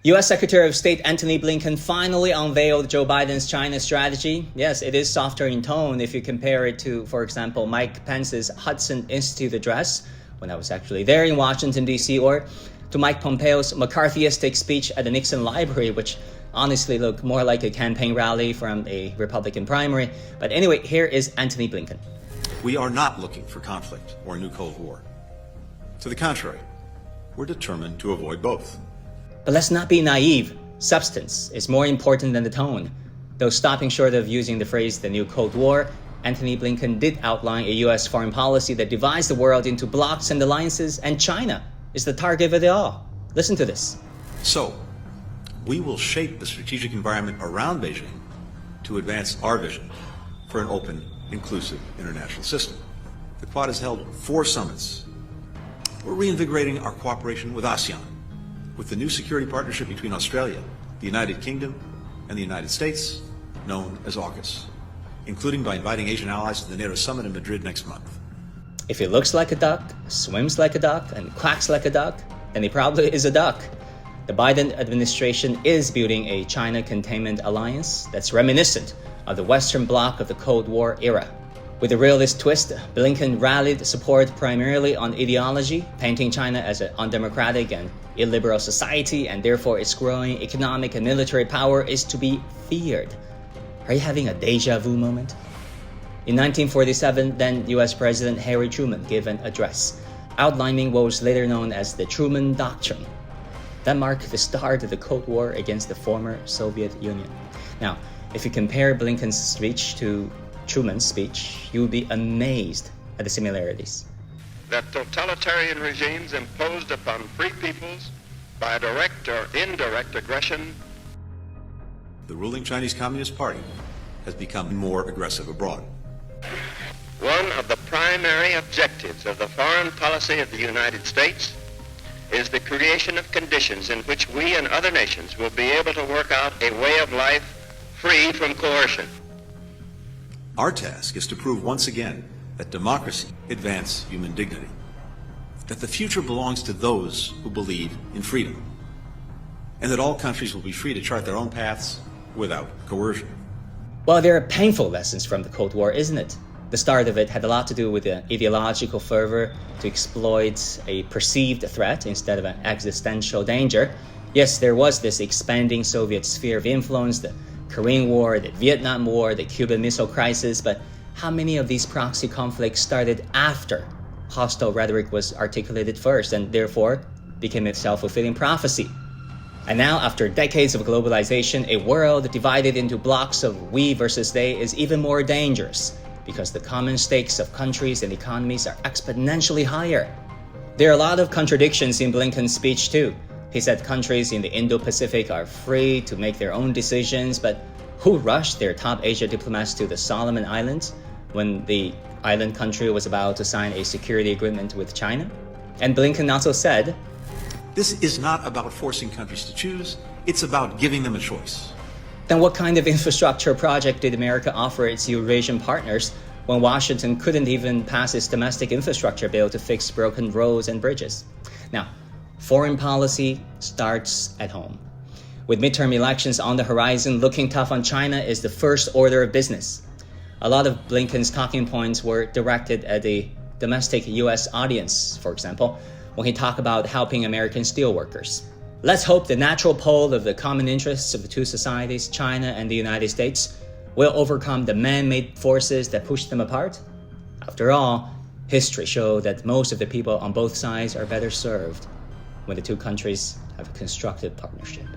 U.S. Secretary of State Antony Blinken finally unveiled Joe Biden's China strategy. Yes, it is softer in tone if you compare it to, for example, Mike Pence's Hudson Institute address, when I was actually there in Washington, D.C., or to Mike Pompeo's McCarthyistic speech at the Nixon Library, which honestly looked more like a campaign rally from a Republican primary. But anyway, here is Antony Blinken. We are not looking for conflict or a new Cold War. To the contrary, we're determined to avoid both. But let's not be naive. Substance is more important than the tone. Though stopping short of using the phrase the new Cold War, Antony Blinken did outline a U.S. foreign policy that divides the world into blocs and alliances, and China is the target of it all. Listen to this. So, we will shape the strategic environment around Beijing to advance our vision for an open, inclusive international system. The Quad has held 4 summits. We're reinvigorating our cooperation with ASEAN, with the new security partnership between Australia, the United Kingdom, and the United States, known as AUKUS, including by inviting Asian allies to the NATO summit in Madrid next month. If he looks like a duck, swims like a duck, and quacks like a duck, then he probably is a duck. The Biden administration is building a China containment alliance that's reminiscent of the Western bloc of the Cold War era. With a realist twist, Blinken rallied support primarily on ideology, painting China as an undemocratic and illiberal society, and therefore its growing economic and military power is to be feared. Are you having a deja vu moment? In 1947, then U.S. President Harry Truman gave an address outlining what was later known as the Truman Doctrine. That marked the start of the Cold War against the former Soviet Union. Now, if you compare Blinken's speech to Truman's speech, you will be amazed at the similarities. That totalitarian regimes imposed upon free peoples by direct or indirect aggression. The ruling Chinese Communist Party has become more aggressive abroad. One of the primary objectives of the foreign policy of the United States is the creation of conditions in which we and other nations will be able to work out a way of life free from coercion. Our task is to prove once again that democracy advances human dignity, that the future belongs to those who believe in freedom, and that all countries will be free to chart their own paths without coercion. Well, there are painful lessons from the Cold War, isn't it? The start of it had a lot to do with the ideological fervor to exploit a perceived threat instead of an existential danger. Yes, there was this expanding Soviet sphere of influence, the Korean War, the Vietnam War, the Cuban Missile Crisis, but how many of these proxy conflicts started after hostile rhetoric was articulated first and therefore became a self-fulfilling prophecy? And now, after decades of globalization, a world divided into blocks of we versus they is even more dangerous because the common stakes of countries and economies are exponentially higher. There are a lot of contradictions in Blinken's speech too. He said countries in the Indo-Pacific are free to make their own decisions, but who rushed their top Asia diplomats to the Solomon Islands when the island country was about to sign a security agreement with China? And Blinken also said, "This is not about forcing countries to choose, it's about giving them a choice." Then what kind of infrastructure project did America offer its Eurasian partners when Washington couldn't even pass its domestic infrastructure bill to fix broken roads and bridges? Now, foreign policy starts at home. With midterm elections on the horizon, looking tough on China is the first order of business. A lot of Blinken's talking points were directed at the domestic U.S. audience, for example, when he talked about helping American steelworkers. Let's hope the natural pole of the common interests of the two societies, China and the United States, will overcome the man-made forces that push them apart. After all, history shows that most of the people on both sides are better served when the two countries have a constructive partnership.